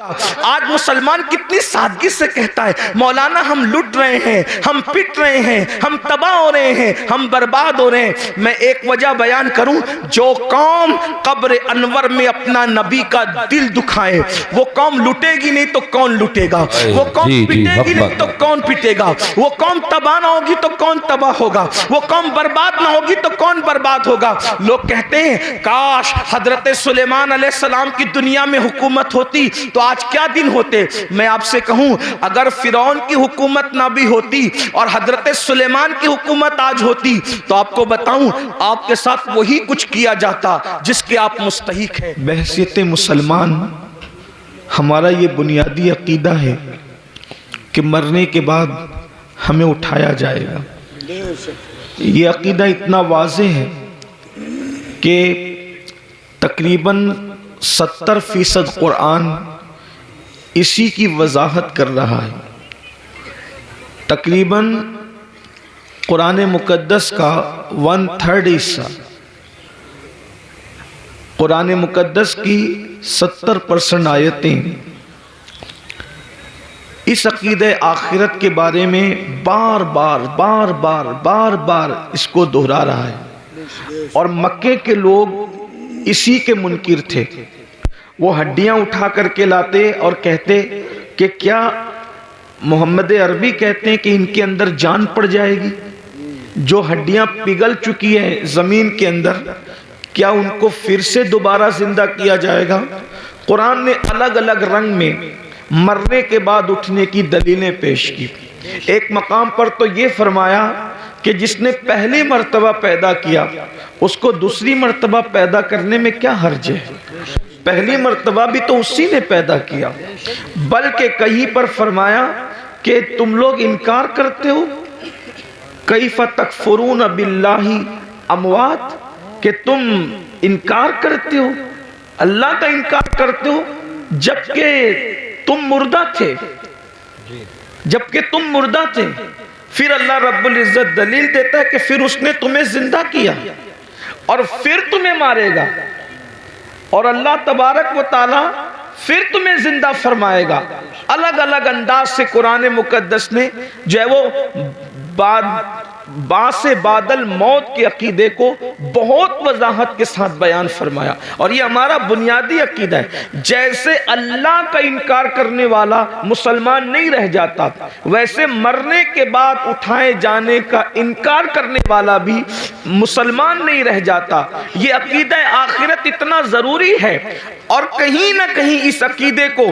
آج مسلمان کتنی سادگی سے کہتا ہے مولانا ہم لٹ رہے ہیں، ہم پٹ رہے ہیں، ہم تباہ ہو رہے ہیں، ہم برباد ہو رہے ہیں۔ میں ایک وجہ بیان کروں، جو قوم قبر انور میں اپنا نبی کا دل دکھائے وہ قوم لٹے گی نہیں تو کون لٹے گا، وہ قوم پٹے گی نہیں تو کون پٹے گا، وہ قوم تباہ نہ ہوگی تو کون تباہ ہوگا، وہ قوم برباد نہ ہوگی تو کون برباد ہوگا۔ لوگ کہتے ہیں کاش حضرت سلیمان علیہ السلام کی دنیا میں حکومت ہوتی تو آج کیا دن ہوتے۔ میں آپ سے کہوں اگر فرعون کی حکومت نہ بھی ہوتی اور حضرت سلیمان کی حکومت آج ہوتی تو آپ کو بتاؤں آپ کے ساتھ وہی کچھ کیا جاتا جس کے آپ مستحق ہیں۔ بحیثیت مسلمان ہمارا یہ بنیادی عقیدہ ہے کہ مرنے کے بعد ہمیں اٹھایا جائے گا۔ یہ عقیدہ اتنا واضح ہے کہ تقریباً 70% قرآن اسی کی وضاحت کر رہا ہے۔ تقریباً قرآن مقدس کا 1/3 حصہ، قرآن مقدس کی 70% آیتیں اس عقیدہ آخرت کے بارے میں بار بار اس کو دہرا رہا ہے۔ اور مکے کے لوگ اسی کے منکر تھے۔ وہ ہڈیاں اٹھا کر کے لاتے اور کہتے کہ کیا محمد عربی کہتے ہیں کہ ان کے اندر جان پڑ جائے گی، جو ہڈیاں پگھل چکی ہیں زمین کے اندر کیا ان کو پھر سے دوبارہ زندہ کیا جائے گا۔ قرآن نے الگ الگ رنگ میں مرنے کے بعد اٹھنے کی دلیلیں پیش کی۔ ایک مقام پر تو یہ فرمایا کہ جس نے پہلی مرتبہ پیدا کیا اس کو دوسری مرتبہ پیدا کرنے میں کیا حرج ہے، پہلی مرتبہ بھی تو اسی نے پیدا کیا۔ بلکہ کہیں پر فرمایا کہ تم لوگ انکار کرتے ہو، کیف تکفرون باللہ اموات، کہ تم انکار کرتے ہو، اللہ کا انکار کرتے ہو جبکہ تم مردہ تھے، جبکہ تم مردہ تھے۔ پھر اللہ رب العزت دلیل دیتا ہے کہ پھر اس نے تمہیں زندہ کیا اور پھر تمہیں مارے گا، اور اللہ تبارک و تعالی پھر تمہیں زندہ فرمائے گا۔ الگ الگ انداز سے قرآن مقدس نے جو ہے وہ بعد الموت کے عقیدے کو بہت وضاحت کے ساتھ بیان فرمایا، اور یہ ہمارا بنیادی عقیدہ ہے۔ جیسے اللہ کا انکار کرنے والا مسلمان نہیں رہ جاتا، ویسے مرنے کے بعد اٹھائے جانے کا انکار کرنے والا بھی مسلمان نہیں رہ جاتا۔ یہ عقیدہ آخرت اتنا ضروری ہے، اور کہیں نہ کہیں اس عقیدے کو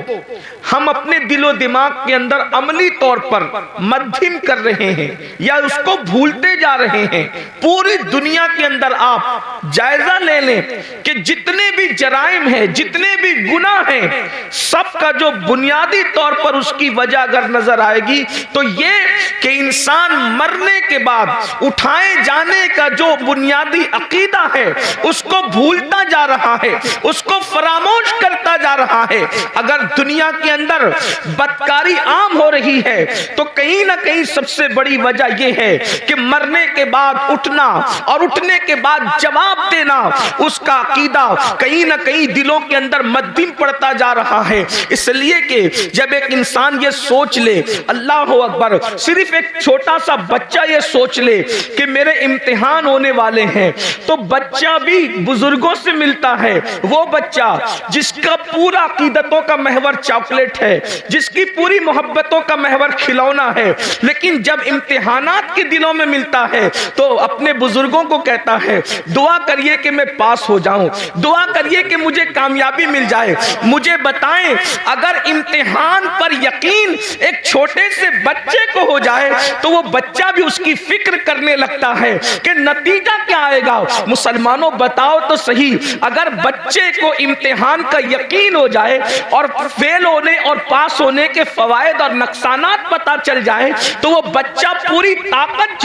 ہم اپنے دل و دماغ کے اندر عملی طور پر مدھم کر رہے ہیں یا اس کو بھولتے جا رہے ہیں۔ پوری دنیا کے اندر آپ جائزہ لے لیں کہ جتنے بھی جرائم ہیں، جتنے بھی گناہ ہیں، سب کا جو بنیادی طور پر اس کی وجہ اگر نظر آئے گی تو یہ کہ انسان مرنے کے بعد اٹھائے جانے کا جو بنیادی عقیدہ ہے اس کو بھولتا جا رہا ہے، اس کو فراموش کرتا جا رہا ہے۔ اگر دنیا کے اندر بدکاری عام ہو رہی ہے تو کہیں نہ کہیں سب سے بڑی وجہ یہ ہے کہ مرنے کے بعد اٹھنا اور اٹھنے کے بعد جواب دینا، اس کا عقیدہ کہیں نہ کہیں دلوں کے اندر مدھم پڑتا جا رہا ہے۔ اس لیے کہ جب ایک انسان یہ سوچ لے، اللہ اکبر، صرف ایک چھوٹا سا بچہ یہ سوچ لے کہ میرے امتحان ہونے والے ہیں، تو بچہ بھی بزرگوں سے ملتا ہے، وہ بچہ جس کا پورا عقیدتوں کا محور چاکلیٹ ہے، جس کی پوری محبتوں کا محور کھلونا ہے، لیکن جب امتحانات کے دنوں میں ملتا ہے تو اپنے بزرگوں کو کہتا ہے دعا کریے کہ میں پاس ہو جاؤں، دعا کریے کہ مجھے کامیابی مل جائے۔ مجھے بتائیں اگر امتحان پر یقین ایک چھوٹے سے بچے کو ہو جائے تو وہ بچہ بھی اس کی فکر کرنے لگتا ہے کہ نتیجہ کیا آئے گا۔ مسلمانوں بتاؤ تو صحیح، اگر بچے کو امتحان کا یقین ہو جائے اور فیل ہونے اور پاس ہونے کے فوائد اور نقصانات پتہ چل جائے تو وہ بچہ پوری طاقت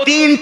3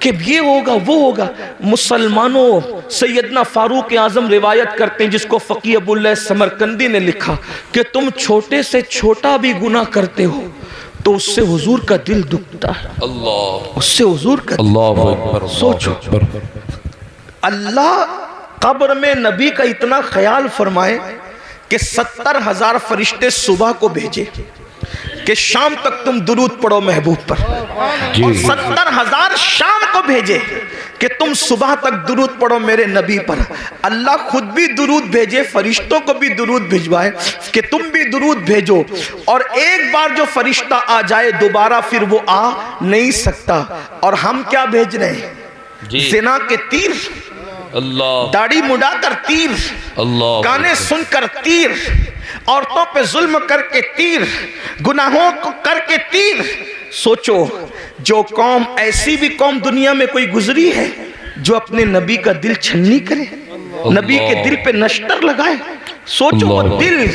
کہ یہ ہوگا وہ ہوگا. مسلمانوں سیدنا فاروق اعظم روایت کرتے ہیں جس کو فقیہ ابو اللہ سمرقندی نے لکھا کہ تم چھوٹے سے چھوٹا بھی گناہ کرتے ہو تو اس سے حضور کا دل دکھتا ہے. اللہ اس سے حضور کا دل. سوچو اللہ قبر میں نبی کا اتنا خیال فرمائے کہ 70,000 فرشتے صبح کو بھیجے کہ شام تک تم درود پڑھو محبوب پر, اور 70,000 شام کو بھیجے کہ تم صبح تک درود پڑھو میرے نبی پر. اللہ خود بھی درود بھیجے, فرشتوں کو بھی درود بھیجوائے کہ تم بھی درود بھیجو, اور ایک بار جو فرشتہ آ جائے دوبارہ پھر وہ آ نہیں سکتا. اور ہم کیا بھیج رہے ہیں؟ زنا کے تیر, داڑھی مڈا کر تیر, گانے سن کر تیر, عورتوں پہ ظلم کر کے تیر, گناہوں کو کر کے تیر. سوچو جو قوم, ایسی بھی قوم دنیا میں کوئی گزری ہے جو اپنے نبی کا دل چھنی کرے, نبی کے دل پہ نشتر لگائے؟ سوچو وہ دل,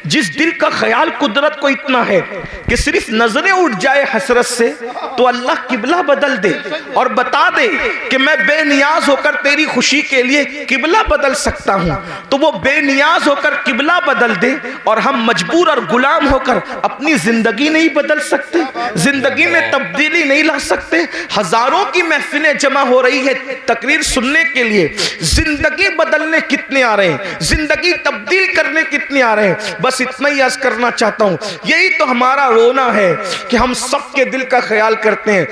جس دل کا خیال قدرت کو اتنا ہے کہ صرف نظریں اٹھ جائے حسرت سے تو اللہ قبلہ بدل دے اور بتا دے کہ میں بے نیاز ہو کر تیری خوشی کے لیے قبلہ بدل سکتا ہوں, تو وہ بے نیاز ہو کر قبلہ بدل دے اور ہم مجبور اور غلام ہو کر اپنی زندگی نہیں بدل سکتے, زندگی میں تبدیلی نہیں لا سکتے. ہزاروں کی محفلیں جمع ہو رہی ہے تقریر سننے کے لیے, زندگی بدلنے کتنے آ رہے ہیں, زندگی تبدیل کرنے کتنے آ رہے ہیں. بس اتنا ہی عرض کرنا چاہتا ہوں, یہی تو ہمارا رونا ہے کہ ہم سب کے دل کا خیال کرتے ہیں.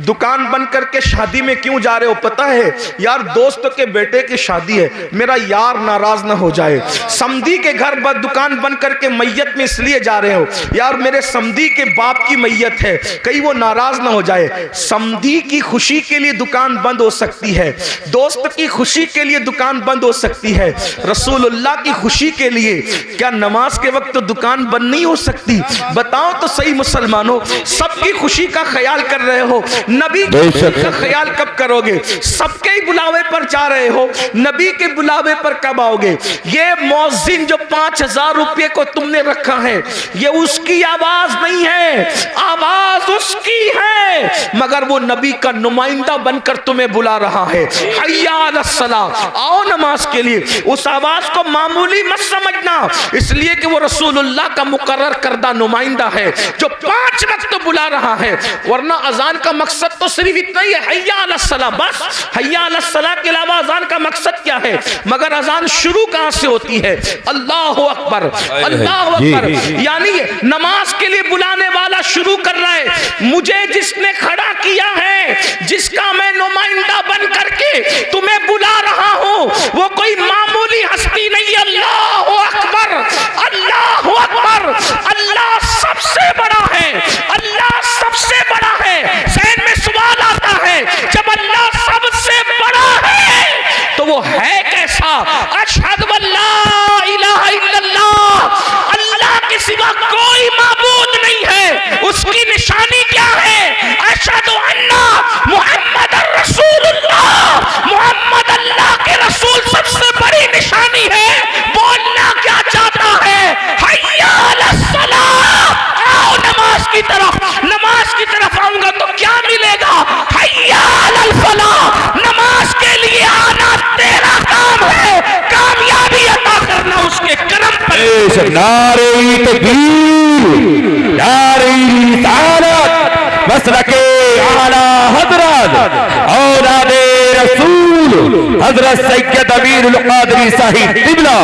دکان بند کر کے شادی میں کیوں جا رہے ہو پتہ ہے؟ یار دوست کے بیٹے کی شادی ہے, میرا یار ناراض نہ ہو جائے. سمدھی کے گھر دکان بند کر کے میت میں اس لیے جا رہے ہو, یار میرے سمدھی کے باپ کی میت ہے, کہیں وہ ناراض نہ ہو جائے. سمدھی کی خوشی کے لیے دکان بند ہو سکتی ہے, دوست کی خوشی کے لیے دکان بند ہو سکتی ہے, رسول اللہ کی خوشی کے لیے کیا نماز کے وقت تو دکان بند نہیں ہو سکتی؟ بتاؤ تو صحیح مسلمانوں, سب کی خوشی کا خیال کر رہے ہو, نبی کی خوشی کا خیال کب کرو گے؟ سب کے بلاوے پر جا رہے ہو, نبی کے بلاوے پر کب آؤ گے؟ یہ مؤذن جو 5,000 روپے کو تم نے رکھا ہے, یہ اس کی آواز نہیں ہے, آواز اس کی ہے, مگر وہ نبی کا نمائندہ بن کر تمہیں بلا رہا ہے. حی علی الصلاۃ, آؤ نماز کے لیے. اس آواز کو معمولی مت سمجھنا, اس لیے کہ وہ رسول اللہ کا مقرر کردہ نمائندہ ہے جو 5 وقت بلا رہا ہے. ورنہ اذان کا مقصد تو صرف اتنا ہی ہے, حی علی الصلاۃ, بس حی علی الصلاۃ کے علاوہ اذان کا مقصد کیا ہے؟ مگر اذان شروع کہاں سے ہوتی ہے؟ اللہ اکبر, اللہ اکبر, یعنی نماز کے لیے بلانے والا شروع کر رہا ہے, مجھے جس نے کھڑا کیا ہے, جس کا میں نمائندہ بن کر کے تمہیں بلا رہا ہوں, وہ کوئی معمولی ہستی نہیں. اللہ اکبر, اللہ اکبر, اللہ سب سے بڑا ہے, اللہ سب سے بڑا ہے. ذہن میں سوال آتا ہے, جب اللہ سب سے بڑا ہے تو وہ ہے کیسا؟ اشہد ان لا الہ الا اللہ, اللہ کے سوا کوئی معبود نہیں ہے. اس کی نشانی کیا ہے؟ اشہد ان محمد رسول اللہ, محمد اللہ کے رسول سب سے بڑی نشانی ہے. بولنا کیا چاہتا ہے؟ حی علی الصلاۃ, آؤ نماز کی طرف. نماز کی طرف آؤں گا تو کیا ملے گا؟ حی علی الفلاح, نماز کے لیے آنا تیرا کام ہے, کامیابی عطا کرنا اس کے کرم پر. نعرہ تکبیر, نعرہ رسالت, مسلک اعلی حضرت اولاد رسول حضرت سید امیر القادری صاحب قبلہ.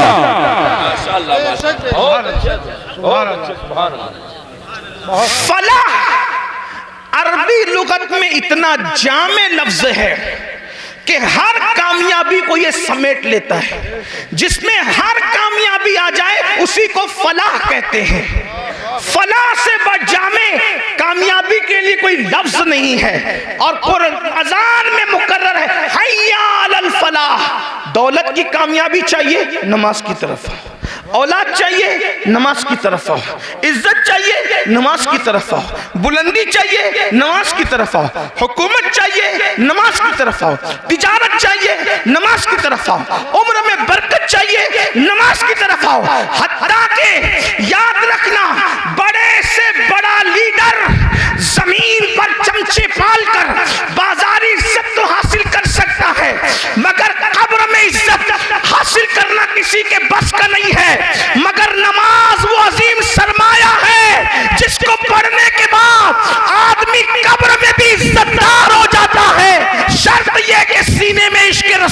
فلاح عربی لغت میں اتنا جامع لفظ ہے کہ ہر کامیابی کو یہ سمیٹ لیتا ہے. جس میں ہر کامیابی آ جائے اسی کو فلاح کہتے ہیں. فلاح سے بڑھ جامع کامیابی کے لیے کوئی لفظ نہیں ہے. اور اذان میں مقرر ہے حی علی الفلاح. دولت کی کامیابی چاہیے, نماز کی طرف آؤ. اولاد چاہیے, نماز کی طرف آؤ. عزت چاہیے, نماز کی طرف آؤ. بلندی چاہیے, نماز کی طرف آؤ. حکومت چاہیے, نماز کی طرف آؤ. تجارت چاہیے, نماز کی طرف آؤ. عمر میں برکت چاہیے, نماز کی طرف آؤ. حتیٰ کہ یاد رکھنا, بڑے سے بڑا لیڈر زمین پر چمچے پال کر بازاری عزت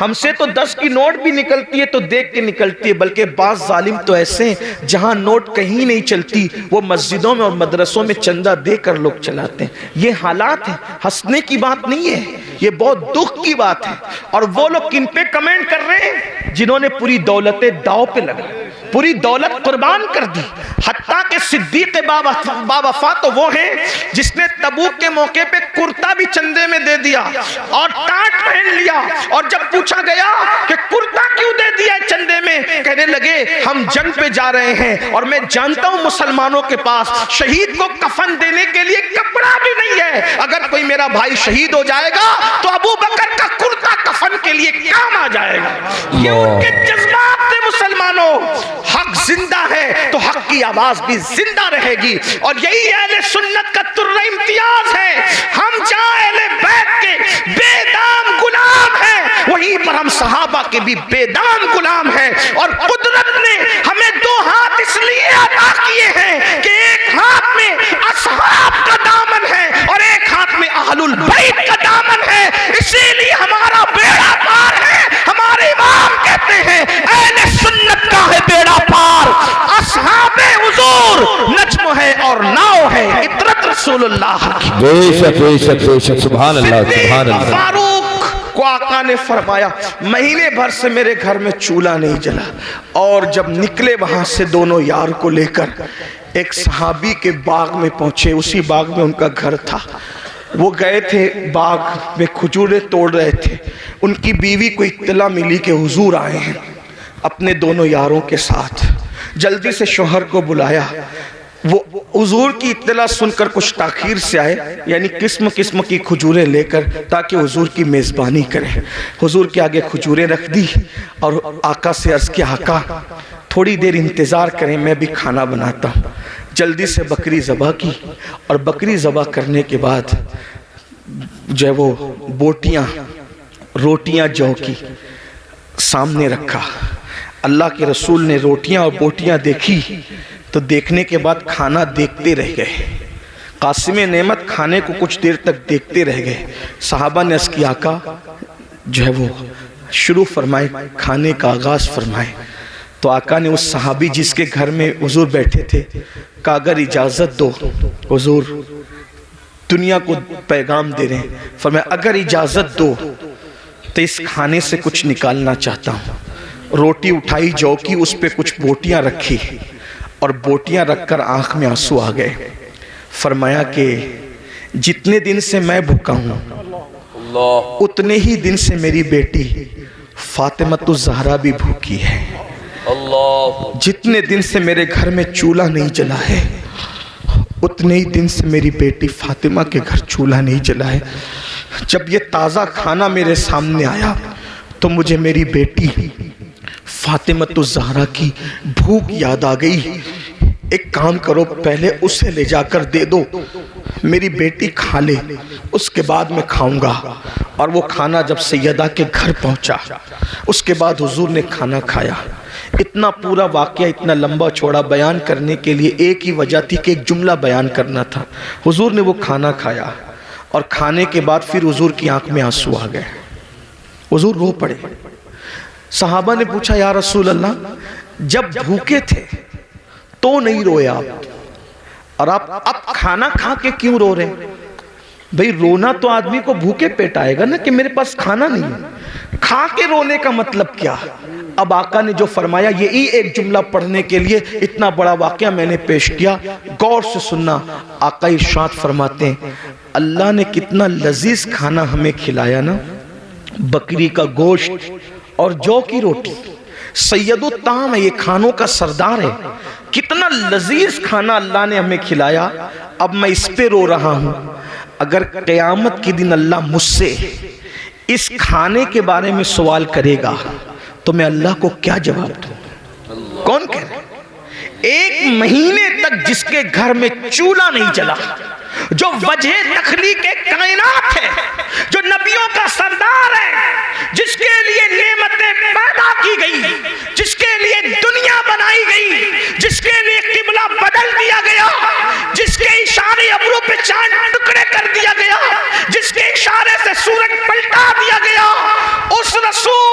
ہم سے تو 10 کی نوٹ بھی نکلتی ہے تو دیکھ کے نکلتی ہے، بلکہ بعض ظالم تو ایسے ہیں جہاں نوٹ کہیں نہیں چلتی وہ مسجدوں میں اور مدرسوں میں چندہ دے کر لوگ چلاتے ہیں۔ یہ حالات ہیں، ہنسنے کی بات نہیں ہے، یہ بہت دکھ کی بات ہے۔ اور وہ لوگ کن پہ کمنٹ کر رہے ہیں؟ جنہوں نے پوری دولت داؤ پہ لگا، پوری دولت قربان کر دی۔ حتیٰ کہ صدیق باوفا تو وہ ہیں جس نے تبوک کے موقع پہ کرتا بھی چندے میں دے دیا اور ٹاٹ پہن لیا، اور جب پوچھا گیا کہ کرتا کیوں دے دیا چندے میں، کہنے لگے ہم جنگ پہ جا رہے ہیں اور میں جانتا ہوں مسلمانوں کے پاس شہید کو کفن دینے کے لیے کپڑا بھی نہیں ہے، اگر کوئی میرا بھائی شہید ہو جائے گا تو ابو بکر کا کرتا کفن کے لیے کام آ جائے گا۔ یہ ان کے جذبات تھے مسلمانوں۔ حق زندہ ہے تو حق کی آواز بھی زندہ رہے گی، اور یہی اہل سنت کا ترہ امتیاز ہے۔ ہم جہاں اہل بیت کے بے دام غلام ہیں، وہیں پر ہم صحابہ کے بھی بے دام غلام ہیں، اور قدرت نے ہمیں 2 ہاتھ اس لیے عطا کیے ہیں کہ ایک ہاتھ میں اصحاب کا دامن ہے اور ایک ہاتھ میں اہل البیت کا دامن ہے، اسی لیے ہمارا بیڑا پار ہے۔ ہمارے امام کہتے ہیں اہل سنت کا ہے بیڑا پار، اصحاب حضور نجم ہے اور ناؤ ہے، عطرت رسول اللہ کی۔ بے شک بے شک بے شک، سبحان اللہ سبحان اللہ۔ فاروق کو آقا نے فرمایا مہینے بھر سے میرے گھر میں چولہا نہیں جلا، اور جب نکلے وہاں سے دونوں یار کو لے کر ایک صحابی کے باغ میں پہنچے، اسی باغ میں ان کا گھر تھا۔ وہ گئے تھے باغ میں کھجوریں توڑ رہے تھے، ان کی بیوی کو اطلاع ملی کہ حضور آئے ہیں اپنے دونوں یاروں کے ساتھ۔ جلدی سے شوہر کو بلایا، وہ حضور کی اطلاع سن کر کچھ تاخیر سے آئے، یعنی قسم قسم کی کھجوریں لے کر تاکہ حضور کی میزبانی کریں۔ حضور کے آگے کھجوریں رکھ دی اور آقا سے عرض کیا آقا تھوڑی دیر انتظار کریں، میں بھی کھانا بناتا ہوں۔ جلدی سے بکری ذبح کی، اور بکری ذبح کرنے کے بعد جو ہے وہ بوٹیاں روٹیاں جو کی سامنے رکھا۔ اللہ کے رسول نے روٹیاں اور بوٹیاں دیکھی تو دیکھنے کے بعد کھانا دیکھتے رہ گئے۔ قاسم نعمت کھانے کو کچھ دیر تک دیکھتے رہ گئے۔ صحابہ نے عرض کی آقا جو ہے وہ شروع فرمائے، کھانے کا آغاز فرمائے۔ تو آقا نے اس صحابی جس کے گھر میں حضور بیٹھے تھے کہا اگر اجازت دو، حضور دنیا کو پیغام دے رہے ہیں، فرمایا اگر اجازت دو تو اس کھانے سے کچھ نکالنا چاہتا ہوں۔ روٹی اٹھائی جو کی، اس پہ کچھ بوٹیاں رکھی، اور بوٹیاں رکھ کر آنکھ میں آنسو آ گئے۔ فرمایا کہ جتنے دن سے میں بھوکا ہوں اتنے ہی دن سے میری بیٹی فاطمۃ الزہرا بھی بھوکی ہے۔ جتنے دن سے میرے گھر میں چولہا نہیں جلا ہے اتنے ہی دن سے میری بیٹی فاطمہ کے گھر چولہا نہیں جلا ہے۔ جب یہ تازہ کھانا میرے سامنے آیا تو مجھے میری بیٹی فاطمۃ الزہرا کی بھوک یاد آ گئی۔ ایک کام کرو، پہلے اسے لے جا کر دے دو، میری بیٹی کھا لے، اس کے بعد میں کھاؤں گا۔ اور وہ کھانا جب سیدہ کے گھر پہنچا، اس کے بعد حضور نے کھانا کھایا۔ اتنا پورا واقعہ اتنا لمبا چوڑا بیان کرنے کے لیے ایک ہی وجہ تھی کہ ایک جملہ بیان کرنا تھا۔ حضور نے وہ کھانا کھایا، اور کھانے کے بعد پھر حضور کی آنکھ میں آنسو آ گئے، حضور رو پڑے۔ صحابہ نے پوچھا یا رسول اللہ جب بھوکے تھے تو نہیں روئے آپ، اور آپ اب کھانا کھا کے کیوں رو رہے ہیں؟ بھئی رونا تو آدمی کو بھوکے پیٹ آئے گا نا کہ میرے پاس کھانا نہیں ہے، کھا کے رونے کا مطلب کیا؟ اب آقا نے جو فرمایا، یہی ایک جملہ پڑھنے کے لیے اتنا بڑا واقعہ میں نے پیش کیا، غور سے سننا۔ آقا ارشاد فرماتے ہیں اللہ نے کتنا لذیذ کھانا ہمیں کھلایا نا، بکری کا گوشت اور جو کی روٹی، سید الطعام ہے، یہ کھانوں کا سردار ہے، کتنا لذیذ کھانا اللہ نے ہمیں کھلایا۔ اب میں اس پہ رو رہا ہوں، اگر قیامت کے دن اللہ مجھ سے اس کھانے کے بارے میں سوال کرے گا تو میں اللہ کو کیا جواب دوں؟ کون کہہ رہا ہے؟ ایک مہینے تک جس کے گھر میں چولہا نہیں جلا، جو وجہ تخلیق کائنات ہے، جو نبیوں کا سردار ہے، جس کے لیے نعمتیں پیدا کی گئی، جس کے لیے دنیا بنائی گئی، جس کے لیے قبلہ بدل دیا گیا، جس کے اشارے ابرو پہ چاند ٹکڑے کر دیا گیا، جس کے اشارے سے سورج پلٹا دیا گیا، اس رسول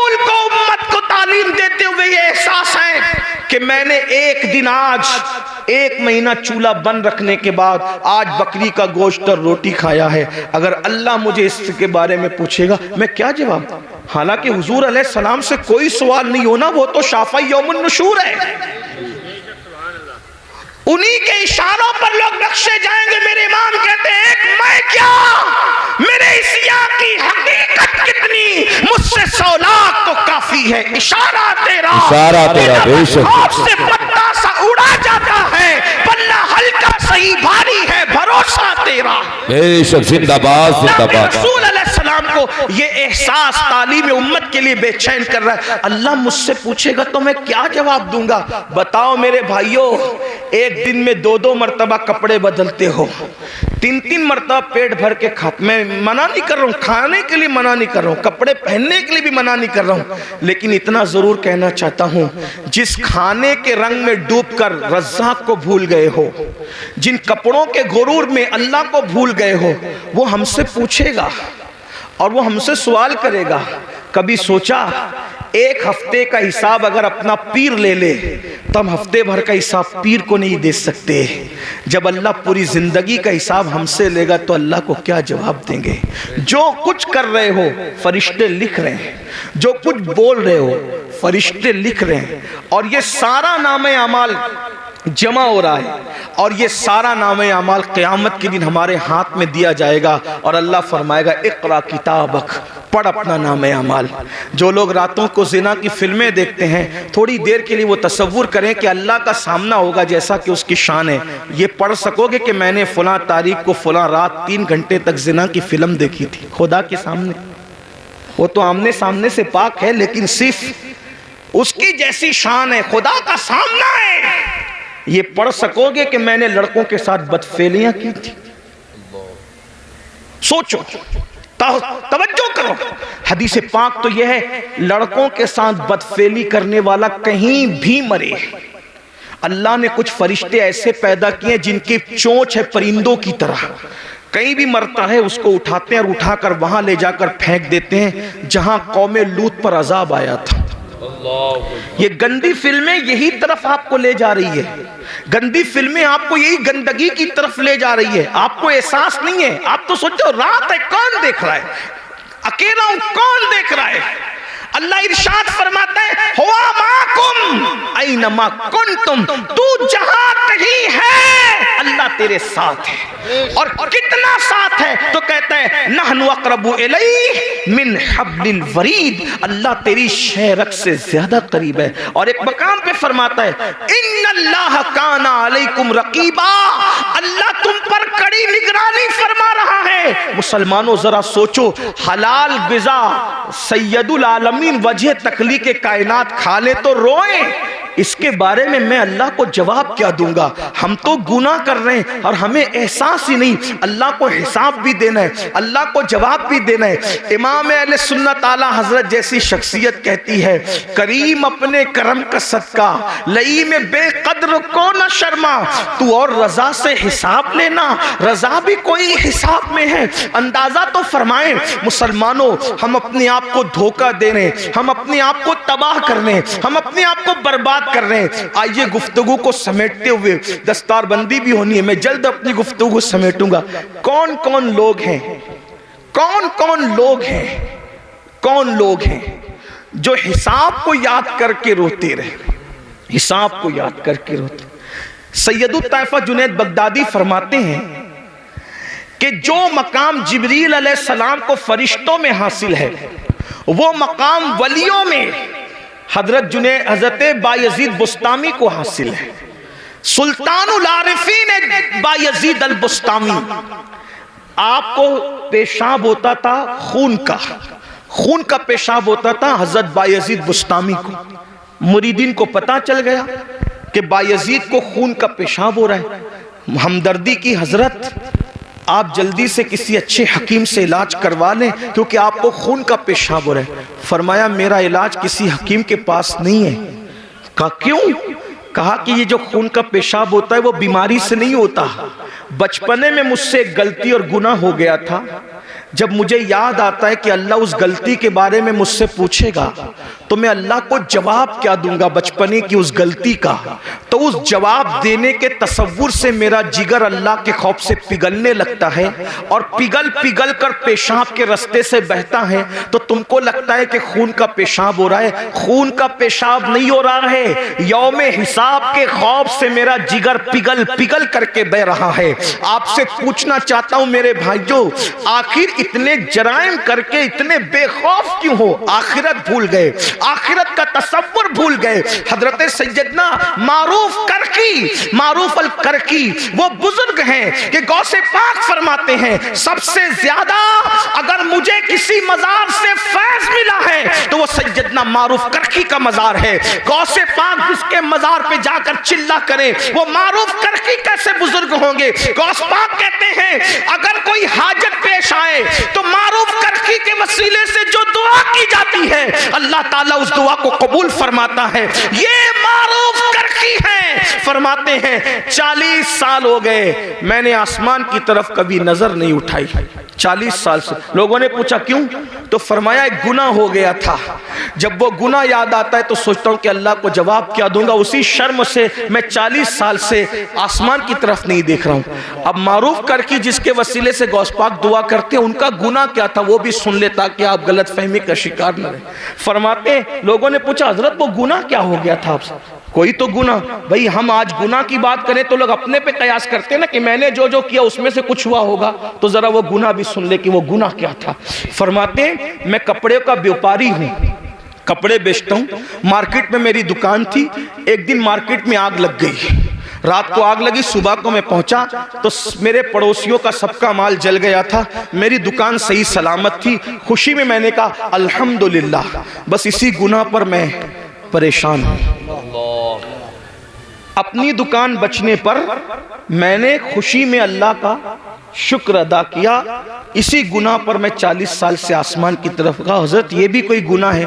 کہ میں نے ایک دن آج 1 مہینہ چولہا بند رکھنے کے بعد آج بکری کا گوشت اور روٹی کھایا ہے، اگر اللہ مجھے اس کے بارے میں پوچھے گا میں کیا جواب دوں؟ حالانکہ حضور علیہ السلام سے کوئی سوال نہیں ہونا، وہ تو شافعی یوم النشور ہے، انہی کے اشاروں پر لوگ بخشے جائیں گے۔ میرے امام کہتے ہیں ایک میں کیا، میرے عیسیٰ کی حقیقت کتنی، مجھ سے 100 لاکھ تو کافی ہے، اشارہ تیرا بے شک ہاتھ سے پتا سا اڑا جاتا ہے، پلہ ہلکا صحیح بھاری ہے، بھروسہ تیرا۔ بے شک، زندہ باد زندہ باد۔ رسول علیہ السلام کو یہ احساس تعلیم امت کے لیے بے چین کر رہا ہے، اللہ مجھ سے پوچھے گا تو میں کیا جواب دوں گا؟ بتاؤ میرے بھائیوں، ایک دن میں 2 مرتبہ کپڑے بدلتے ہو، 3 مرتبہ پیٹ بھر کے کھاتے، میں منع نہیں کر رہا ہوں، کھانے کے لیے منع نہیں کر رہا ہوں، کپڑے پہننے کے لیے بھی منع نہیں کر رہا ہوں، لیکن اتنا ضرور کہنا چاہتا ہوں، جس کھانے کے رنگ میں ڈوب کر رزاق کو بھول گئے ہو، جن کپڑوں کے غرور میں اللہ کو بھول گئے ہو، وہ ہم سے پوچھے گا اور وہ ہم سے سوال کرے گا۔ کبھی سوچا 1 ہفتے کا حساب اگر اپنا پیر لے لے تو ہم ہفتے بھر کا حساب پیر کو نہیں دے سکتے، جب اللہ پوری زندگی کا حساب ہم سے لے گا تو اللہ کو کیا جواب دیں گے؟ جو کچھ کر رہے ہو فرشتے لکھ رہے ہیں، جو کچھ بول رہے ہو فرشتے لکھ رہے ہیں، اور یہ سارا نامہ اعمال جمع ہو رہا ہے، اور یہ سارا نامہ اعمال قیامت کے دن ہمارے ہاتھ میں دیا جائے گا، اور اللہ فرمائے گا اقرا کتابک، پڑھ اپنا نامہ اعمال۔ جو لوگ راتوں کو زنا کی فلمیں دیکھتے ہیں، تھوڑی دیر کے لیے وہ تصور کریں کہ اللہ کا سامنا ہوگا جیسا کہ اس کی شان ہے، یہ پڑھ سکو گے کہ میں نے فلاں تاریخ کو فلاں رات 3 گھنٹے تک زنا کی فلم دیکھی تھی خدا کے سامنے؟ وہ تو آمنے سامنے سے پاک ہے، لیکن صرف اس کی جیسی شان ہے، خدا کا سامنا ہے۔ یہ پڑھ سکو گے کہ میں نے لڑکوں کے ساتھ بدفعلیاں کی تھی؟ سوچو، توجہ کرو، حدیث پاک تو یہ ہے لڑکوں کے ساتھ بدفعلی کرنے والا کہیں بھی مرے۔ اللہ نے کچھ فرشتے ایسے پیدا کیے جن کی چونچ ہے پرندوں کی طرح، کہیں بھی مرتا ہے اس کو اٹھاتے ہیں اور اٹھا کر وہاں لے جا کر پھینک دیتے ہیں جہاں قوم لوط پر عذاب آیا تھا۔ یہ گندی فلمیں یہی طرف آپ کو لے جا رہی ہے، گندی فلمیں آپ کو یہی گندگی کی طرف لے جا رہی ہے، آپ کو احساس نہیں ہے، آپ تو سوچو رات ہے کون دیکھ رہا ہے، اکیلا ہوں کون دیکھ رہا ہے؟ اللہ ارشاد فرماتا ہے ہوا معکم اینما کنتم، تو جہاں کہیں ہے اللہ تیرے ساتھ ہے، اور کتنا ساتھ ہے تو کہتا ہے نحن اقرب الیہ من حبل الورید، اللہ تیری شہرک سے زیادہ قریب ہے۔ اور ایک مقام پہ فرماتا ہے ان اللہ کان علیکم رقیبا، اللہ تم پر کڑی نگرانی فرما رہا ہے۔ مسلمانوں ذرا سوچو، حلال غذا سید العالمین وجہ تخلیق کائنات کھا لے تو روئیں، اس کے بارے میں میں اللہ کو جواب کیا دوں گا؟ ہم تو گناہ کر رہے ہیں اور ہمیں احساس ہی نہیں، اللہ کو حساب بھی دینا ہے، اللہ کو جواب بھی دینا ہے۔ امام اہل سنت اعلیٰ حضرت جیسی شخصیت کہتی ہے کریم اپنے کرم کا صدقہ لئی میں بے قدر کو نہ شرما، تو اور رضا سے حساب لینا، رضا بھی کوئی حساب میں ہے۔ اندازہ تو فرمائیں مسلمانوں، ہم اپنے آپ کو دھوکہ دے رہے ہیں، ہم اپنے آپ کو تباہ کر رہے ہیں، ہم اپنے آپ کو برباد کر رہے ہیں۔ آئیے گفتگو کو سمیٹتے ہوئے، دستار بندی بھی ہونی ہے، میں جلد اپنی گفتگو سمیٹوں گا۔ کون کون لوگ ہیں، کون کون لوگ ہیں، کون لوگ ہیں جو حساب کو یاد کر کے روتے رہے، حساب کو یاد کر کے روتے؟ سید الطائفہ جنید بغدادی فرماتے ہیں کہ جو مقام جبریل علیہ السلام کو فرشتوں میں حاصل ہے وہ مقام ولیوں میں حضرت بایزید بستامی کو حاصل ہے۔ سلطان العارفین بایزید البستامی، آپ کو پیشاب ہوتا تھا خون کا پیشاب ہوتا تھا حضرت بایزید بستامی کو۔ مریدین کو پتا چل گیا کہ بایزید کو خون کا پیشاب ہو رہا ہے، ہمدردی کی حضرت آپ جلدی سے کسی اچھے حکیم سے علاج کروا لیں کیونکہ آپ کو خون کا پیشاب ہو رہا ہے۔ فرمایا میرا علاج کسی حکیم کے پاس نہیں ہے۔ کہا کیوں؟ کہا کہ یہ جو خون کا پیشاب ہوتا ہے وہ بیماری سے نہیں ہوتا، بچپنے میں مجھ سے ایک غلطی اور گناہ ہو گیا تھا، جب مجھے یاد آتا ہے کہ اللہ اس غلطی کے بارے میں مجھ سے پوچھے گا تو میں اللہ کو جواب کیا دوں گا بچپنے کی اس غلطی کا، تو اس جواب دینے کے تصور سے میرا جگر اللہ کے خوف سے پگھلنے لگتا ہے، اور پگھل پگھل کر پیشاب کے رستے سے بہتا ہے تو تم کو لگتا ہے کہ خون کا پیشاب ہو رہا ہے۔ خون کا پیشاب نہیں ہو رہا ہے، یوم حساب کے خوف سے میرا جگر پگھل پگھل کر کے بہ رہا ہے۔ آپ سے پوچھنا چاہتا ہوں میرے بھائیوں، آخر اتنے جرائم کر کے اتنے بے خوف کیوں ہو؟ آخرت بھول گئے، آخرت کا تصور بھول گئے۔ حضرت سیدنا معروف الکرکی وہ بزرگ ہیں کہ غوث پاک فرماتے ہیں سب سے زیادہ اگر مجھے کسی مزار سے فیض ملا ہے تو وہ سیدنا معروف کرکی کا مزار ہے۔ غوث پاک جس کے مزار پہ جا کر چلا کرے وہ معروف کرکی کیسے بزرگ ہوں گے؟ غوث پاک کہتے ہیں اگر کوئی حاجت پیش آئے تو معروف کرکی کے وسیلے سے جو دعا کی جاتی ہے اللہ تعالیٰ اس دعا کو قبول فرماتا ہے۔ یہ معروف کرکی ہیں، فرماتے ہیں 40 سال ہو گئے میں نے آسمان کی طرف کبھی نظر نہیں اٹھائی۔ 40 سال سے لوگوں نے پوچھا کیوں؟ تو فرمایا ایک گناہ ہو گیا تھا، جب وہ گناہ یاد آتا ہے تو سوچتا ہوں کہ اللہ کو جواب کیا دوں گا، اسی شرم سے میں 40 سال سے آسمان کی طرف نہیں دیکھ رہا ہوں۔ اب معروف کرکی جس کے وسیلے سے غوث پاک دعا کرتے ہیں ان کا گناہ کیا تھا وہ بھی سن لے تاکہ آپ غلط فہمی کا شکار نہ رہیں۔ فرماتے ہیں لوگوں نے پوچھا حضرت وہ گناہ کیا ہو گیا تھا آپ سے؟ کوئی تو گناہ، بھئی ہم آج گناہ کی بات کریں تو لوگ اپنے پہ قیاس کرتے ہیں نا کہ میں نے جو کیا اس میں سے کچھ ہوا ہوگا، تو ذرا وہ گناہ بھی سن لے کہ وہ گناہ کیا تھا۔ فرماتے ہیں میں کپڑے کا بیوپاری ہوں، کپڑے بیچتا ہوں، مارکیٹ میں میری دکان تھی، ایک دن مارکیٹ میں آگ لگ گئی، رات کو آگ لگی، صبح کو میں پہنچا تو میرے پڑوسیوں کا سب کا مال جل گیا تھا، میری دکان صحیح سلامت تھی۔ خوشی میں میں نے کہا الحمدللہ، بس اسی گناہ پر میں پریشان ہوں۔ اپنی دکان بچنے پر میں نے خوشی میں اللہ کا شکر ادا کیا، اسی گناہ پر میں 40 سال سے آسمان کی طرف کہا حضرت یہ بھی کوئی گناہ ہے؟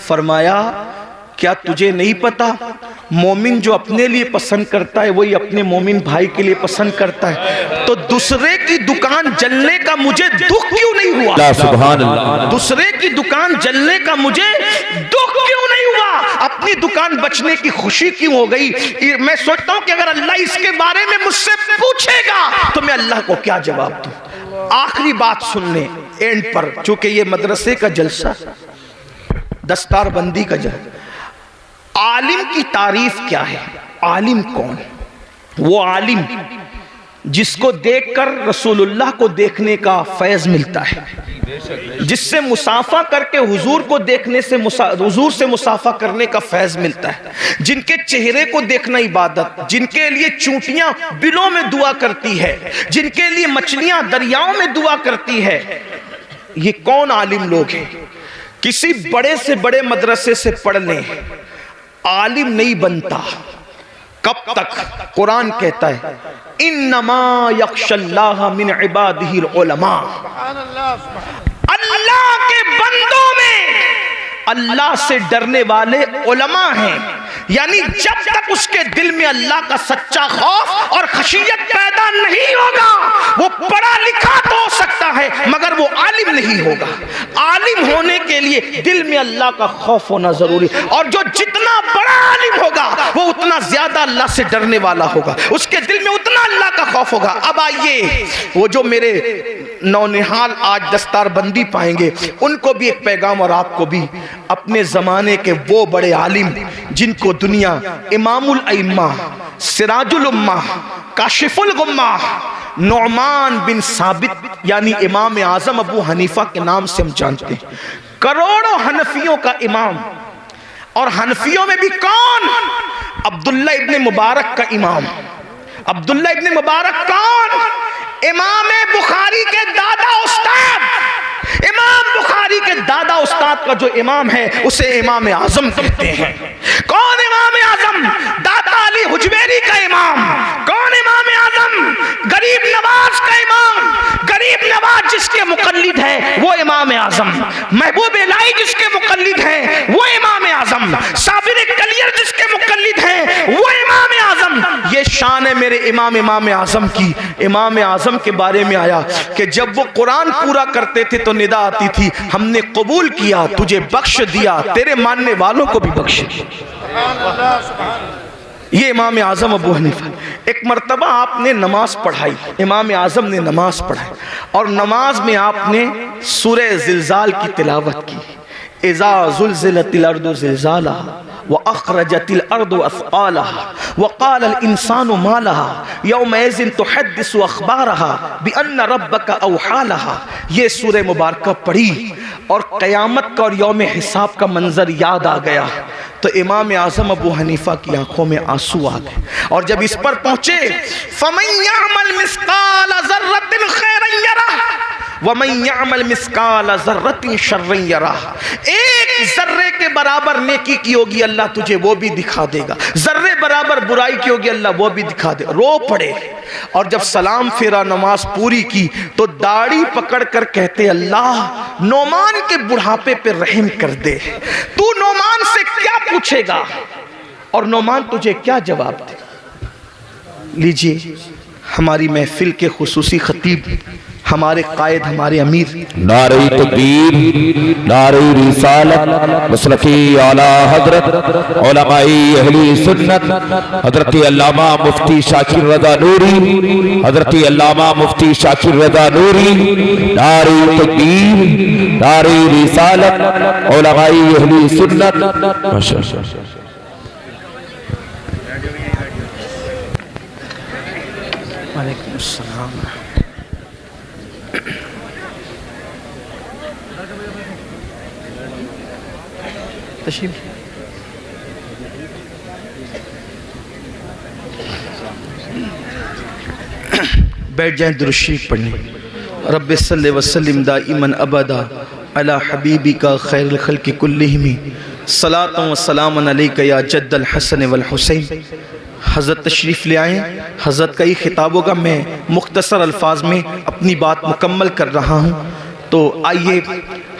فرمایا کیا تجھے نہیں پتا مومن جو اپنے لیے پسند کرتا ہے وہی اپنے مومن بھائی کے لیے پسند کرتا ہے، تو دوسرے کی دکان جلنے کا مجھے دکھ کیوں نہیں ہوا؟ سبحان اللہ۔ دوسرے کی دکان جلنے کا مجھے دکھ کیوں نہیں ہوا؟ اپنی دکان بچنے کی خوشی کیوں ہو گئی؟ میں سوچتا ہوں کہ اگر اللہ اس کے بارے میں مجھ سے پوچھے گا تو میں اللہ کو کیا جواب دوں؟ آخری بات سننے اینڈ پر، چونکہ یہ مدرسے کا جلسہ، دستار بندی کا جلسہ، عالم کی تعریف کیا ہے؟ عالم کون؟ وہ عالم جس کو دیکھ کر رسول اللہ کو دیکھنے کا فیض ملتا ہے، جس سے مسافہ کر کے حضور کو دیکھنے سے حضور سے مسافہ کرنے کا فیض ملتا ہے، جن کے چہرے کو دیکھنا عبادت، جن کے لیے چونٹیاں بلوں میں دعا کرتی ہے، جن کے لیے مچھلیاں دریاؤں میں دعا کرتی ہے۔ یہ کون عالم لوگ ہیں؟ کسی بڑے سے بڑے مدرسے سے پڑھ لیں، عالم نہیں بنتا۔ کب تک؟ قرآن کہتا ہے انما یخشی اللہ من عبادہ العلماء، اللہ کے بندوں میں اللہ سے ڈرنے والے علماء ہیں، یعنی جب تک اس کے دل میں اللہ کا سچا خوف اور خشیت پیدا نہیں ہوگا وہ پڑھا لکھا تو ہو سکتا ہے مگر وہ عالم نہیں ہوگا۔ عالم ہونے کے لیے دل میں اللہ کا خوف ہونا ضروری، اور جو جتنا بڑا عالم ہوگا وہ اتنا زیادہ اللہ سے ڈرنے والا ہوگا، اس کے دل میں اتنا اللہ کا خوف ہوگا۔ اب آئیے وہ جو میرے نونہال آج دستار بندی پائیں گے ان کو بھی ایک پیغام، اور آپ کو بھی، اپنے زمانے کے وہ بڑے عالم جن کو دنیا امام الائمہ، سراج الامہ، کاشف الغمہ، نعمان بن ثابت یعنی امام اعظم ابو حنیفہ کے نام سے ہم جانتے ہیں، کروڑوں حنفیوں کا امام، اور حنفیوں میں بھی کون؟ عبداللہ ابن مبارک کا امام۔ عبداللہ ابن مبارک کون؟ امام بخاری کے دادا استاد۔ امام بخاری کے دادا استاد کا جو امام ہے اسے امام اعظم کہتے ہیں۔ کون امام اعظم؟ دادا علی حجویری کا امام۔ کون امام اعظم؟ غریب نواز کا امام۔ غریب نواز جس کے مقلد ہے وہ امام اعظم۔ محبوب الہی جس کے مقلد ہے وہ امام اعظم۔ صابر کلیر جس کے مقلد ہے وہ امام اعظم۔ یہ شان ہے میرے امام اعظم کی. امام اعظم کے بارے میں آیا کہ جب وہ قرآن پورا کرتے تھے تو ندا آتی تھی ہم نے قبول کیا, تجھے بخش دیا, تیرے ماننے والوں کو بھی بخش دیا. یہ امام اعظم ابو حنیفہ. ایک مرتبہ آپ نے نماز پڑھائی, امام اعظم نے نماز پڑھائی اور نماز میں آپ نے سورہ زلزال کی تلاوت کی. اذا زلزلت الارض زلزالها وأخرجت الأرض أثقالها وقال الإنسان ما لها يومئذ تحدث أخبارها بأن ربك أوحى لها. یہ سورہ مبارکہ پڑھی اور قیامت کا اور یوم حساب کا منظر یاد آ گیا تو امام اعظم ابو حنیفہ کی آنکھوں میں آنسو آ گئے. اور جب اس پر پہنچے فَمَن يَعْمَلْ مِثْقَالَ ذَرَّةٍ خَيْرًا يَرَهُ وَمَن يَعْمَلْ مِثْقَالَ ذَرَّةٍ شَرًّا يَرَهُ. ایک ذرے کے برابر نیکی کی ہوگی اللہ تجھے وہ بھی دکھا دے گا, ذرے برابر برائی کی ہوگی اللہ وہ بھی دکھا دے گا. رو پڑے اور جب سلام پھیرا نماز پوری کی تو داڑھی پکڑ کر کہتے اللہ نعمان کے بڑھاپے پہ رحم کر دے, تو نعمان سے کیا پوچھے گا اور نعمان تجھے کیا جواب دے. لیجئے ہماری محفل کے خصوصی خطیب ہمارے قائد ہمارے امیر نعرہ تکبیر, نعرہ رسالت, مسلکی اعلی حضرت علماء اہل سنت حضرت علامہ مفتی شاکر رضا نوری, حضرت علامہ مفتی شاکر رضا نوری. نعرہ تکبیر, نعرہ رسالت, علماء اہل سنت. وعلیکم السلام. تشریف بیٹھ جائیں, درود شریف پڑھنے. رب صلی وسلم دائما ابدا علی حبیبک خیر الخلق کلہم صلاۃ و سلام علیک یا جد الحسن والحسین. حضرت تشریف لے آئیں. حضرت کا یہ خطاب ہوگا, میں مختصر الفاظ میں اپنی بات مکمل کر رہا ہوں. تو آئیے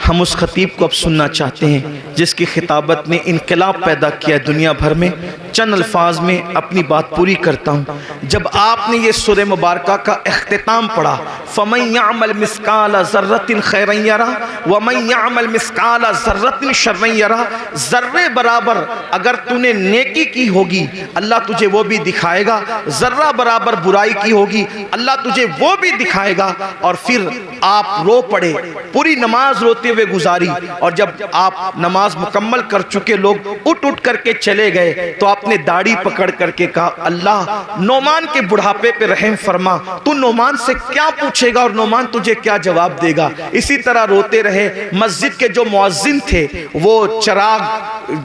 ہم اس خطیب کو اب سننا چاہتے ہیں جس کی خطابت نے انقلاب پیدا کیا ہے دنیا بھر میں. چند الفاظ میں اپنی بات پوری کرتا ہوں. جب آپ نے یہ سورہ مبارکہ کا اختتام پڑھا فَمَن يَعْمَلْ مِثْقَالَ ذَرَّةٍ خَيْرًا يَرَهُ وَمَن يَعْمَلْ مِثْقَالَ ذَرَّةٍ شَرًّا يَرَهُ, ذرے برابر اگر تو نے نیکی کی ہوگی اللہ تجھے وہ بھی دکھائے گا, ذرہ برابر برائی کی ہوگی اللہ تجھے وہ بھی دکھائے گا. اور پھر آپ رو پڑے, پوری نماز روتے ہوئے گزاری اور جب آپ نماز مکمل کر چکے لوگ اٹھ کر کے چلے گئے تو آپ نے داڑھی پکڑ کر کے کہا اللہ نعمان کے بڑھاپے پہ رحم فرما, تو نعمان سے کیا پوچھے گا اور نعمان تجھے کیا جواب دے گا. اسی طرح روتے رہے. مسجد کے جو مؤذن تھے وہ چراغ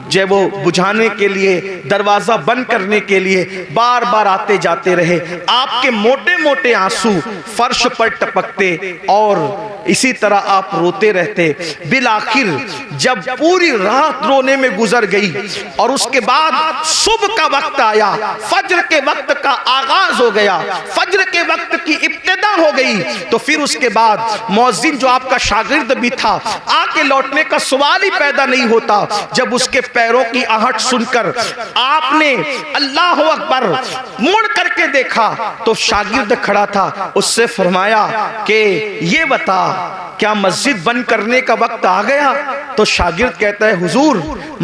جب وہ بجھانے کے لیے, دروازہ بند کرنے کے لیے بار بار آتے جاتے رہے. آپ کے موٹے موٹے آنسو فرش پر ٹپکتے اور اسی طرح آپ روتے رہتے. بالآخر جب پوری رات رونے میں گزر گئی اور اس کے بعد صبح کا وقت آیا, فجر کے وقت کا آغاز ہو گیا, فجر کے وقت کی ابتدا ہو گئی, تو پھر اس کے بعد مؤذن جو آپ کا شاگرد بھی تھا آ کے لوٹنے کا سوال ہی پیدا نہیں ہوتا. جب اس کے پیروں کی آہٹ سن کر آپ نے اللہ اکبر مڑ کر کے دیکھا تو شاگرد کھڑا تھا. اس سے فرمایا کہ یہ بتا کیا مسجد بند کرنے کا وقت آ گیا؟ تو شاگرد کہتا ہے حضور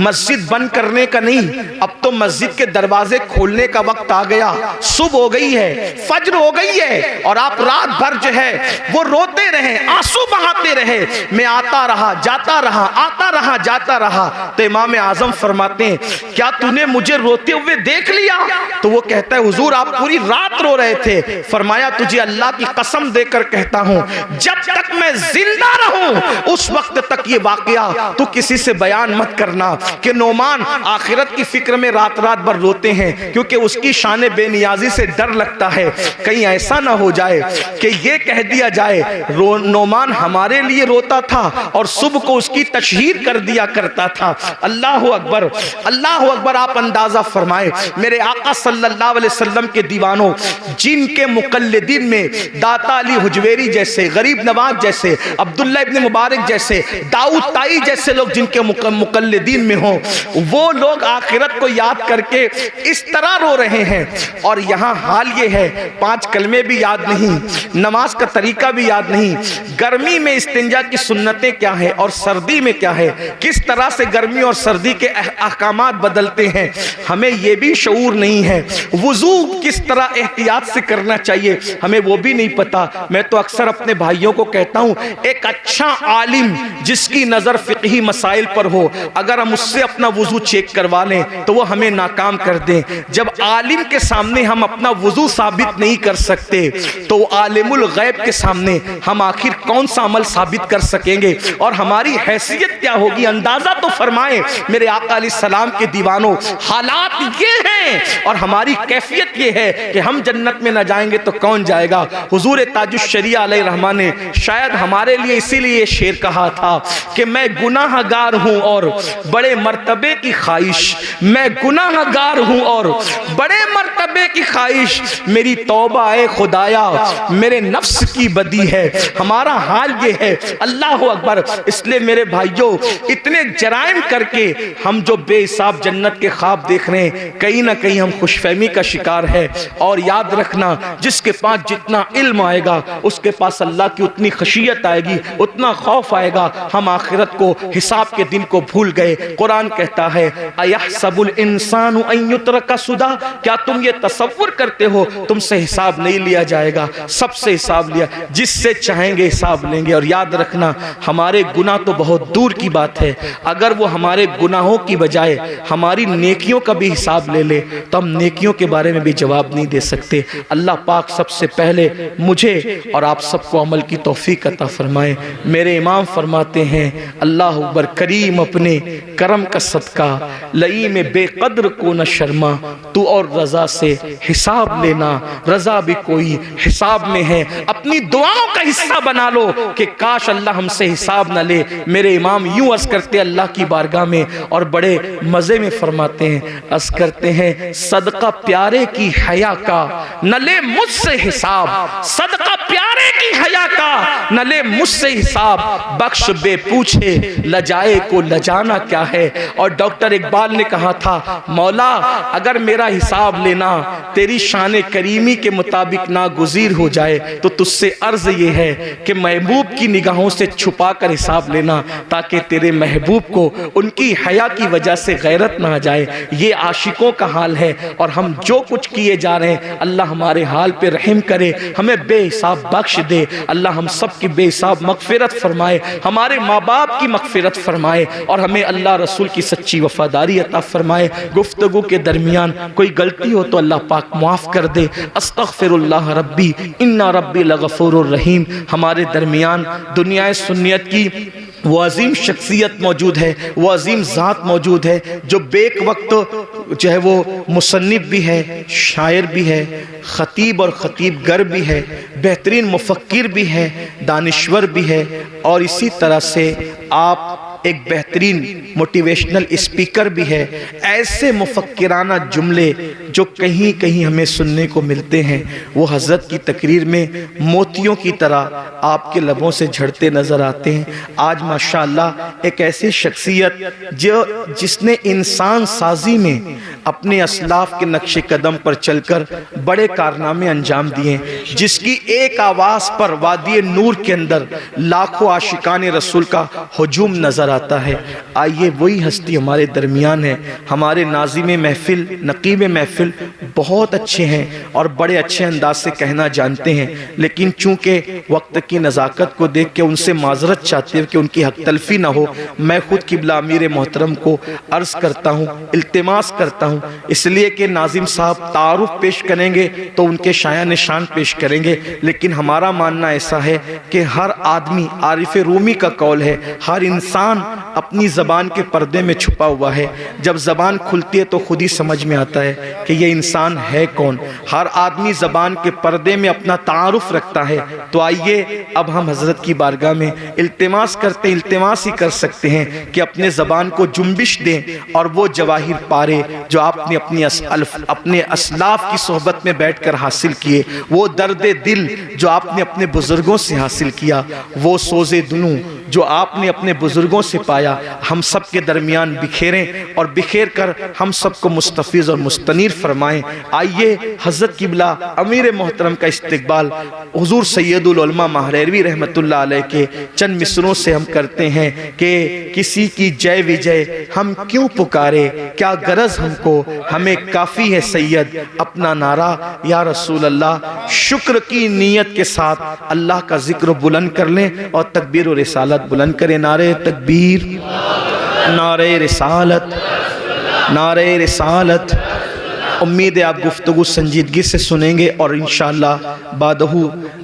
مسجد بند کرنے کا نہیں, اب تو مسجد کے دروازے کھولنے کا وقت آ گیا, صبح ہو گئی ہے, فجر ہو گئی ہے. اور آپ رات بھر جو ہے وہ روتے رہے, آنسو بہاتے رہے. میں آتا رہا جاتا رہا, آتا رہا جاتا رہا. تو امام اعظم فرماتے ہیں کیا تو نے مجھے روتے ہوئے دیکھ لیا؟ تو وہ کہتا ہے حضور آپ پوری رات رو رہے تھے. فرمایا تجھے اللہ کی قسم دے کر کہتا ہوں جب تک میں زندہ رہوں اس وقت تک یہ واقعہ تو کسی سے بیان مت کرنا کہ نعمان آخرت کی فکر میں رات رات بھر روتے ہیں, کیونکہ اس کی شان بے نیازی سے ڈر لگتا ہے کہیں ایسا نہ ہو جائے کہ یہ کہہ دیا جائے نعمان ہمارے لیے روتا تھا اور صبح کو اس کی تشہیر کر دیا کرتا تھا. اللہ اکبر, اللہ اکبر. آپ اندازہ فرمائے میرے آقا صلی اللہ علیہ وسلم کے دیوانوں جن کے مقلدین میں داتا علی حجویری جیسے, غریب نواز جیسے, عبداللہ ابن مبارک جیسے, داؤد تائی جیسے لوگ جن کے مقلدین میں ہوں وہ لوگ آخرت کو یاد کر کے اس طرح رو رہے ہیں، اور یہاں حال یہ ہے 5 کلمے بھی یاد نہیں، نماز کا طریقہ بھی یاد نہیں، گرمی میں استنجا کی سنتیں کیا ہے اور سردی میں کیا ہے، کس طرح سے گرمی اور سردی کے احکامات بدلتے ہیں، ہمیں یہ بھی شعور نہیں ہے، وضو کس طرح احتیاط سے کرنا چاہیے ہمیں وہ بھی نہیں پتا۔ میں تو اکثر اپنے بھائیوں کو کہتا ہوں ایک اچھا عالم جس کی نظر فقہی مسائل پر ہو، اگر ہم اس سے اپنا وضو چیک کروا لیں تو وہ ہمیں ناکام کر دیں۔ جب عالم کے سامنے ہم اپنا وضو ثابت نہیں کر سکتے تو عالم الغیب کے سامنے ہم آخر کون سا عمل ثابت کر سکیں گے، اور ہماری حیثیت کیا ہوگی؟ اندازہ تو فرمائیں میرے آقا علیہ السلام کے دیوانوں، حالات یہ ہیں اور ہماری کیفیت یہ ہے کہ ہم جنت میں نہ جائیں گے تو کون جائے گا؟ حضور تاج الشریعہ علیہ الرحمہ نے شاید ہمارے لیے اسی لیے یہ شعر کہا تھا کہ میں گناہ گار ہوں اور بڑے مرتبے کی خواہش، میں گناہ گار ہوں اور بڑے مرتبے کی خواہش، میری توبہ اے خدایا میرے نفس کی بدی ہے۔ ہمارا حال یہ ہے، اللہ اکبر۔ اس لیے میرے بھائیوں اتنے جرائم کر کے ہم جو بے حساب جنت کے خواب دیکھ رہے ہیں، کہیں نہ کہیں ہم خوش فہمی کا شکار ہے۔ اور یاد رکھنا جس کے پاس جتنا علم آئے گا اس کے پاس اللہ کی اتنی خشیت آئے گی، اتنا خوف آئے گا۔ ہم آخرت کو، حساب کے دن کو بھول گئے۔ قرآن کہتا ہے اَيَحْسَبُ الْإِنسَانُ أَن يُتْرَكَ سُدًى، کیا تم یہ تصور کرتے ہو تم سے حساب نہیں لیا جائے گا؟ سب سے حساب لیا، جس سے چاہیں گے حساب لیں گے۔ اور یاد رکھنا ہمارے گناہ تو بہت دور کی بات ہے، اگر وہ ہمارے گناہوں کی بجائے ہماری نیکیوں کا بھی حساب لے لے تو ہم نیکیوں کے بارے میں بھی جواب نہیں دے سکتے۔ اللہ پاک سب سے پہلے مجھے اور آپ سب کو عمل کی توفیق عطا فرمائے۔ میرے امام فرماتے ہیں اللہ اکبر، کریم اپنے کرم کا صدقہ لئیم بے قدر کو نہ شرما، تو اور رضا سے حساب لینا، رضا بھی کوئی حساب میں ہے۔ اپنی دعاؤں کا حصہ بنا لو کہ کاش اللہ ہم سے حساب نہ لے۔ میرے امام یوں عرض کرتے اللہ کی بارگاہ میں اور بڑے مزے میں فرماتے ہیں، عرض کرتے ہیں صدقہ پیارے کی حیا کا نہ لے مجھ سے حساب، صدقہ پیارے کی حیا کا نہ لے مجھ سے حساب، بخش بے پوچھے لجائے کو لجانا کیا ہے۔ اور ڈاکٹر اقبال نے کہا تھا مولا اگر میرا حساب لینا تیری شان کریمی کے مطابق ناگزیر ہو جائے تو تجھ سے عرض یہ ہے کہ محبوب کی نگاہوں سے چھپا کر حساب لینا تاکہ تیرے محبوب کو ان کی حیا کی وجہ سے غیرت نہ آ جائے۔ یہ عاشقوں کا حال ہے، اور ہم جو کچھ کیے جا رہے ہیں اللہ ہمارے حال پہ رحم کرے، ہمیں بے حساب بخش دے۔ اللہ ہم سب کی بے حساب مغفرت فرمائے، ہمارے ماں باپ کی مغفرت فرمائے، اور ہمیں اللہ رسول کی سچی وفاداری عطا فرمائے۔ گفتگو کے درمیان کوئی غلطی ہو تو اللہ پاک معاف کر دے۔ استغفر اللہ ربی ان ربی لغفور الرحیم۔ ہمارے درمیان دنیا سنیت کی وہ عظیم شخصیت موجود ہے، وہ عظیم ذات موجود ہے جو بیک وقت جو ہے وہ مصنف بھی ہے، شاعر بھی ہے، خطیب اور خطیب گر بھی ہے، بہترین مفکر بھی ہے، دانشور بھی ہے، اور اسی طرح سے آپ ایک بہترین موٹیویشنل اسپیکر بھی ہے۔ ایسے مفکرانہ جملے جو کہیں کہیں ہمیں سننے کو ملتے ہیں وہ حضرت کی تقریر میں موتیوں کی طرح آپ کے لبوں سے جھڑتے نظر آتے ہیں۔ آج ماشاءاللہ ایک ایسی شخصیت جس نے انسان سازی میں اپنے اسلاف کے نقش قدم پر چل کر بڑے کارنامے انجام دیے، جس کی ایک آواز پر وادی نور کے اندر لاکھوں عاشقان رسول کا ہجوم نظر آتا ہے۔ آئیے وہی ہستی ہمارے درمیان ہے۔ ہمارے ناظم محفل، نقیب محفل بہت اچھے ہیں اور بڑے اچھے انداز سے کہنا جانتے ہیں، لیکن چونکہ وقت کی نزاکت کو دیکھ کے ان سے معذرت چاہتے ہیں کہ ان کی حق تلفی نہ ہو، میں خود قبلہ امیر محترم کو عرض کرتا ہوں، التماس کرتا ہوں، اس لیے کہ ناظم صاحب تعارف پیش کریں گے تو ان کے شایان نشان پیش کریں گے، لیکن ہمارا ماننا ایسا ہے کہ ہر آدمی، عارف رومی کا قول ہے، ہر انسان اپنی زبان کے پردے میں چھپا ہوا ہے، جب زبان کھلتی ہے تو خود ہی سمجھ میں آتا ہے کہ یہ انسان ہے کون۔ ہر آدمی زبان کے پردے میں اپنا تعارف رکھتا ہے۔ تو آئیے اب ہم حضرت کی بارگاہ میں التماس کرتے ہیں، التماس ہی کر سکتے ہیں کہ اپنے زبان کو جنبش دیں اور وہ جواہر پارے جو آپ نے اپنے اسلاف کی صحبت میں بیٹھ کر حاصل کیے، وہ درد دل جو آپ نے اپنے بزرگوں سے حاصل کیا، وہ سوز دنوں جو آپ نے اپنے بزرگوں سے پایا ہم سب کے درمیان بکھیریں اور بکھیر کر ہم سب کو مستفیض اور مستنیر فرمائیں۔ آئیے حضرت قبلہ امیر محترم کا استقبال حضور سید العلماء ماہریروی رحمت اللہ علیہ کے چند مصروں سے ہم کرتے ہیں کہ کسی کی جے وجے ہم کیوں پکارے، کیا غرض ہم کو، ہمیں کافی ہے سید اپنا نعرہ یا رسول اللہ۔ شکر کی نیت کے ساتھ اللہ کا ذکر بلند کر لیں اور تکبیر و رسالت بلند کریں۔ نعرہ تکبیر، نعرہ رسالت، نعرہ رسالت۔ امید ہے آپ گفتگو سنجیدگی سے سنیں گے اور انشاءاللہ بعدہ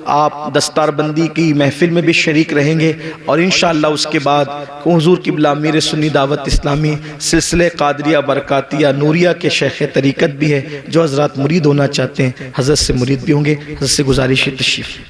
آپ دستار بندی کی محفل میں بھی شریک رہیں گے، اور انشاءاللہ اس کے بعد حضور قبلہ امیر سنی دعوت اسلامی سلسلہ قادریہ برکاتیہ نوریہ کے شیخ طریقت بھی ہے، جو حضرات مرید ہونا چاہتے ہیں حضرت سے مرید بھی ہوں گے۔ حضرت سے گزارش ہے تشریف۔